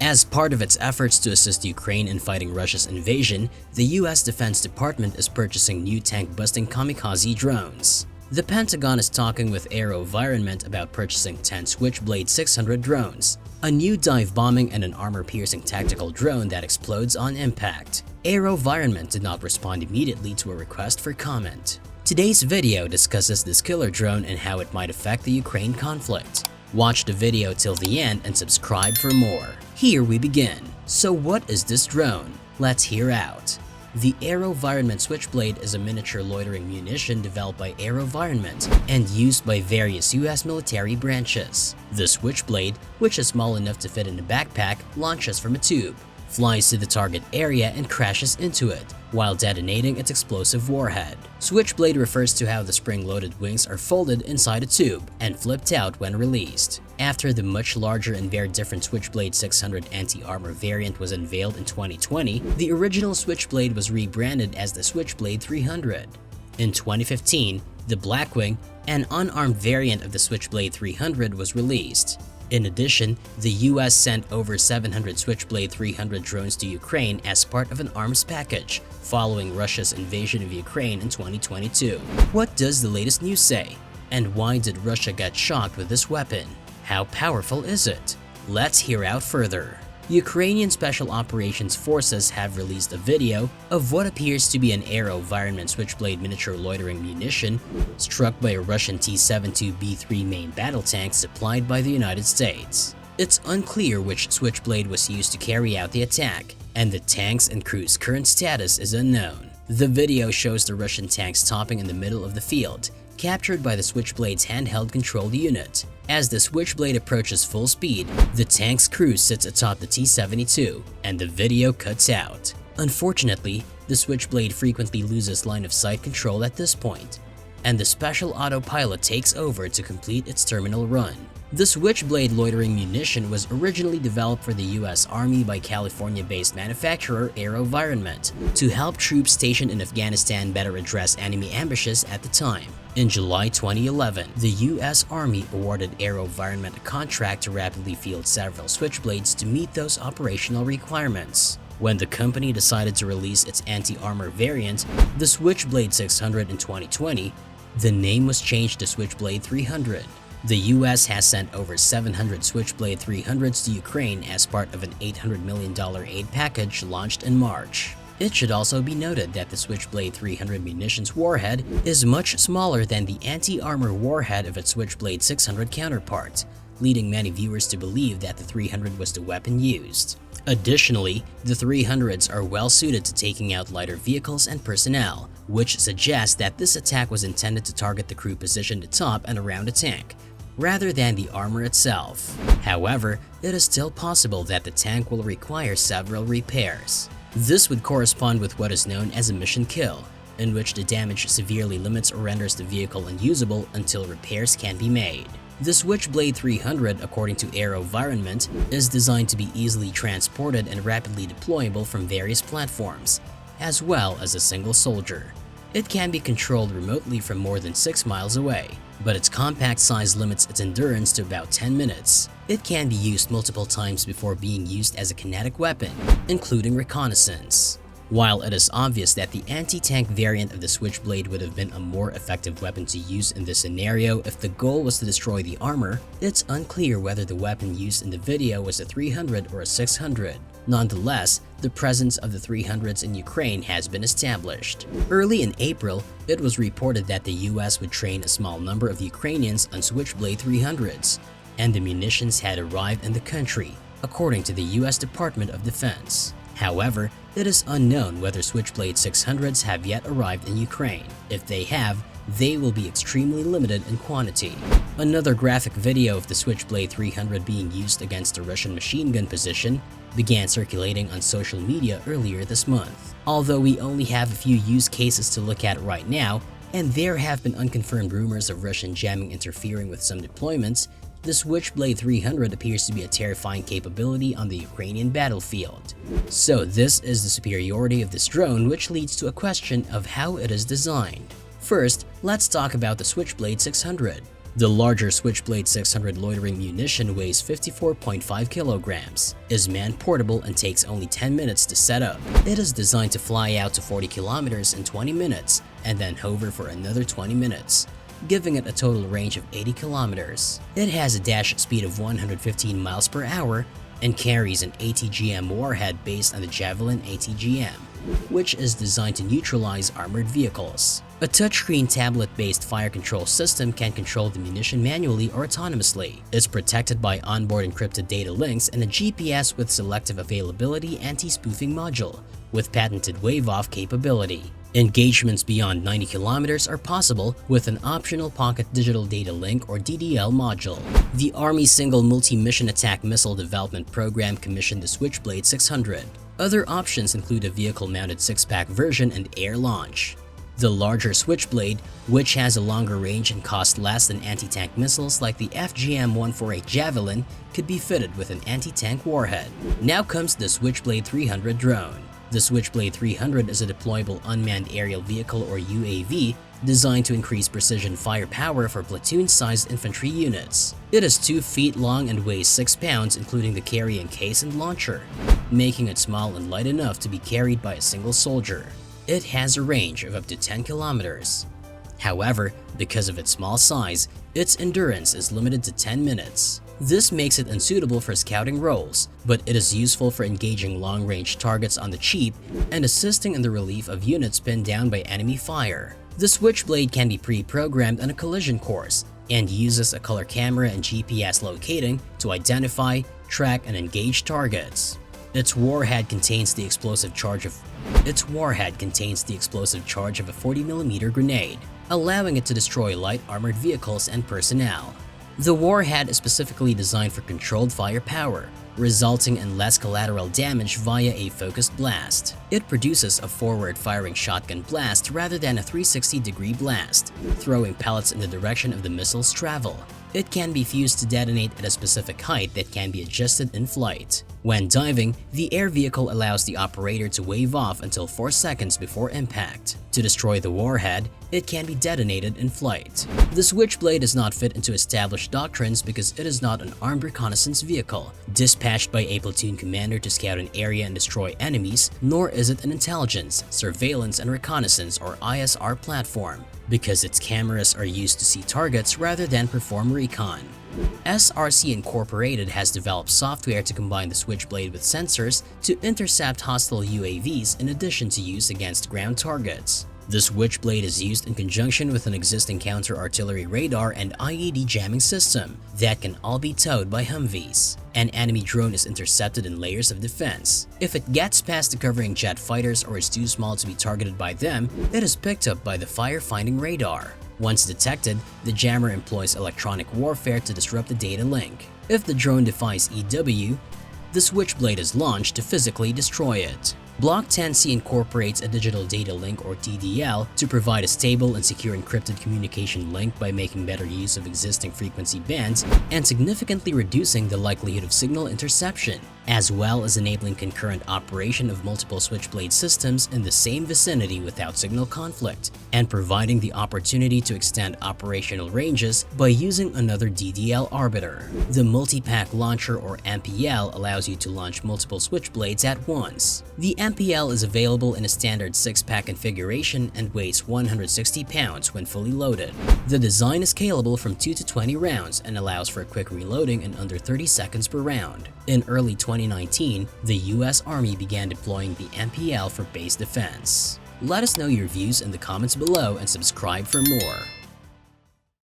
As part of its efforts to assist Ukraine in fighting Russia's invasion, the US Defense Department is purchasing new tank-busting kamikaze drones. The Pentagon is talking with AeroVironment about purchasing 10 Switchblade 600 drones, a new dive-bombing and an armor-piercing tactical drone that explodes on impact. AeroVironment did not respond immediately to a request for comment. Today's video discusses this killer drone and how it might affect the Ukraine conflict. Watch the video till the end and subscribe for more. Here we begin. So what is this drone? Let's hear out. The AeroVironment Switchblade is a miniature loitering munition developed by AeroVironment and used by various US military branches. The Switchblade, which is small enough to fit in a backpack, launches from a tube, flies to the target area and crashes into it, while detonating its explosive warhead. Switchblade refers to how the spring-loaded wings are folded inside a tube and flipped out when released. After the much larger and very different Switchblade 600 anti-armor variant was unveiled in 2020, the original Switchblade was rebranded as the Switchblade 300. In 2015, the Blackwing, an unarmed variant of the Switchblade 300, was released. In addition, the US sent over 700 Switchblade 300 drones to Ukraine as part of an arms package, following Russia's invasion of Ukraine in 2022. What does the latest news say? And why did Russia get shocked with this weapon? How powerful is it? Let's hear out further. Ukrainian Special Operations Forces have released a video of what appears to be an AeroVironment Switchblade miniature loitering munition struck by a Russian T-72B3 main battle tank supplied by the United States. It's unclear which Switchblade was used to carry out the attack, and the tank's and crew's current status is unknown. The video shows the Russian tank stopping in the middle of the field, captured by the Switchblade's handheld control unit. As the Switchblade approaches full speed, the tank's crew sits atop the T-72, and the video cuts out. Unfortunately, the Switchblade frequently loses line of sight control at this point, and the special autopilot takes over to complete its terminal run. The Switchblade loitering munition was originally developed for the US Army by California-based manufacturer AeroVironment to help troops stationed in Afghanistan better address enemy ambushes at the time. In July 2011, the US Army awarded AeroVironment a contract to rapidly field several Switchblades to meet those operational requirements. When the company decided to release its anti-armor variant, the Switchblade 600 in 2020, the name was changed to Switchblade 300. The US has sent over 700 Switchblade 300s to Ukraine as part of an $800 million aid package launched in March. It should also be noted that the Switchblade 300 munitions warhead is much smaller than the anti-armor warhead of its Switchblade 600 counterpart, leading many viewers to believe that the 300 was the weapon used. Additionally, the 300s are well suited to taking out lighter vehicles and personnel, which suggests that this attack was intended to target the crew positioned atop and around a tank, rather than the armor itself. However, it is still possible that the tank will require several repairs. This would correspond with what is known as a mission kill, in which the damage severely limits or renders the vehicle unusable until repairs can be made. The Switchblade 300, according to AeroVironment, is designed to be easily transported and rapidly deployable from various platforms, as well as a single soldier. It can be controlled remotely from more than 6 miles away, but its compact size limits its endurance to about 10 minutes. It can be used multiple times before being used as a kinetic weapon, including reconnaissance. While it is obvious that the anti-tank variant of the Switchblade would have been a more effective weapon to use in this scenario if the goal was to destroy the armor, it's unclear whether the weapon used in the video was a 300 or a 600. Nonetheless, the presence of the 300s in Ukraine has been established. Early in April, it was reported that the US would train a small number of Ukrainians on Switchblade 300s, and the munitions had arrived in the country, according to the US Department of Defense. However, it is unknown whether Switchblade 600s have yet arrived in Ukraine. If they have, they will be extremely limited in quantity. Another graphic video of the Switchblade 300 being used against a Russian machine gun position began circulating on social media earlier this month. Although we only have a few use cases to look at right now, and there have been unconfirmed rumors of Russian jamming interfering with some deployments, the Switchblade 300 appears to be a terrifying capability on the Ukrainian battlefield. So this is the superiority of this drone, which leads to a question of how it is designed. First, let's talk about the Switchblade 600. The larger Switchblade 600 loitering munition weighs 54.5 kilograms, is man-portable and takes only 10 minutes to set up. It is designed to fly out to 40 kilometers in 20 minutes and then hover for another 20 minutes, giving it a total range of 80 kilometers. It has a dash speed of 115 miles per hour and carries an ATGM warhead based on the Javelin ATGM, which is designed to neutralize armored vehicles. A touchscreen tablet-based fire control system can control the munition manually or autonomously. It's protected by onboard encrypted data links and a GPS with selective availability anti-spoofing module with patented wave-off capability. Engagements beyond 90 kilometers are possible with an optional Pocket Digital Data Link or DDL module. The Army Single Multi-Mission Attack Missile Development Program commissioned the Switchblade 600. Other options include a vehicle-mounted 6-pack version and air launch. The larger Switchblade, which has a longer range and costs less than anti-tank missiles like the FGM-148 Javelin, could be fitted with an anti-tank warhead. Now comes the Switchblade 300 drone. The Switchblade 300 is a deployable unmanned aerial vehicle or UAV designed to increase precision firepower for platoon-sized infantry units. It is 2 feet long and weighs 6 pounds including the carrying case and launcher, making it small and light enough to be carried by a single soldier. It has a range of up to 10 kilometers. However, because of its small size, its endurance is limited to 10 minutes. This makes it unsuitable for scouting roles, but it is useful for engaging long-range targets on the cheap and assisting in the relief of units pinned down by enemy fire. The Switchblade can be pre-programmed on a collision course and uses a color camera and GPS locating to identify, track, and engage targets. Its warhead contains the explosive charge of a 40mm grenade, allowing it to destroy light armored vehicles and personnel. The warhead is specifically designed for controlled firepower, resulting in less collateral damage via a focused blast. It produces a forward-firing shotgun blast rather than a 360-degree blast, throwing pellets in the direction of the missile's travel. It can be fused to detonate at a specific height that can be adjusted in flight. When diving, the air vehicle allows the operator to wave off until 4 seconds before impact. To destroy the warhead, it can be detonated in flight. The Switchblade does not fit into established doctrines because it is not an armed reconnaissance vehicle, dispatched by a platoon commander to scout an area and destroy enemies, nor is it an intelligence, surveillance, and reconnaissance or ISR platform, because its cameras are used to see targets rather than perform recon. SRC Incorporated has developed software to combine the Switchblade with sensors to intercept hostile UAVs in addition to use against ground targets. The Switchblade is used in conjunction with an existing counter-artillery radar and IED jamming system that can all be towed by Humvees. An enemy drone is intercepted in layers of defense. If it gets past the covering jet fighters or is too small to be targeted by them, it is picked up by the fire-finding radar. Once detected, the jammer employs electronic warfare to disrupt the data link. If the drone defies EW, the Switchblade is launched to physically destroy it. Block 10C incorporates a digital data link or DDL to provide a stable and secure encrypted communication link by making better use of existing frequency bands and significantly reducing the likelihood of signal interception, as well as enabling concurrent operation of multiple Switchblade systems in the same vicinity without signal conflict, and providing the opportunity to extend operational ranges by using another DDL arbiter. The Multi-Pack Launcher or MPL allows you to launch multiple Switchblades at once. The MPL is available in a standard 6-pack configuration and weighs 160 pounds when fully loaded. The design is scalable from 2 to 20 rounds and allows for quick reloading in under 30 seconds per round. In early 2019, the US Army began deploying the MPL for base defense. Let us know your views in the comments below and subscribe for more.